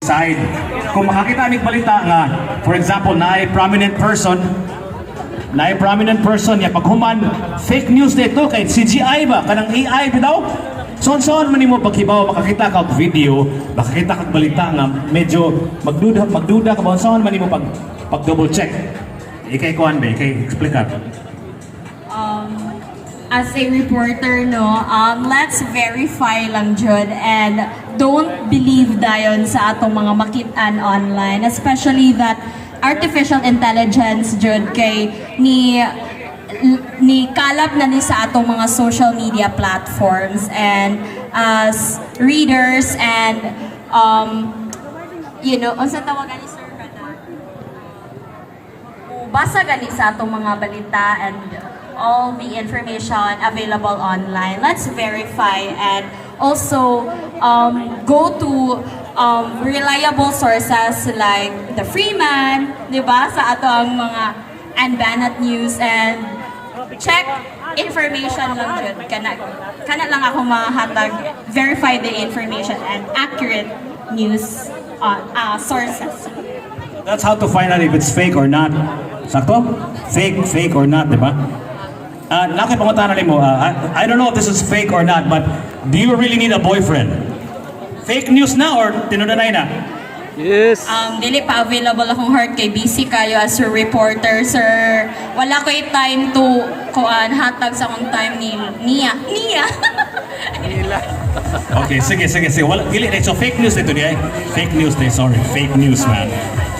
side. Kung makakita aming balita nga, for example, na prominent person niya paghuman fake news dito kay CGI ba kanang AI bitaw. Son man nimo paghibaw makakita ka og video, makakita kag balita nga medyo magduda ka ba son man nimo pag double check. Ikay kuan ba, ikay explicar. As a reporter, no, let's verify lang jud and don't believe dayon sa atong mga makitaan online, especially that artificial intelligence jud kay ni kalap na ni sa atong mga social media platforms, and as readers and unsa tawagan ni sir kada basa gani sa atong mga balita and all the information available online. Let's verify and also go to reliable sources like the Freeman, di ba, sa atong mga Anbanat News, and check information lang dyan. Kana lang ako mahatag, verify the information and accurate news sources. That's how to find out if it's fake or not. Sakto? Fake or not, di ba? Nakipangutan na mo, I don't know if this is fake or not, but do you really need a boyfriend? Fake news na or tinunanay na? Yes. Dili pa available akong heart kay busy kayo as a reporter, sir. Wala ko'y time to hatag sa akong time ni Nia. Okay, sige. Wala, dili, so fake news ito niya. Fake news na, sorry. Fake news, man.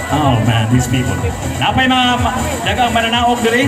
Oh man, these people. Napay mga dagang mananaog dili.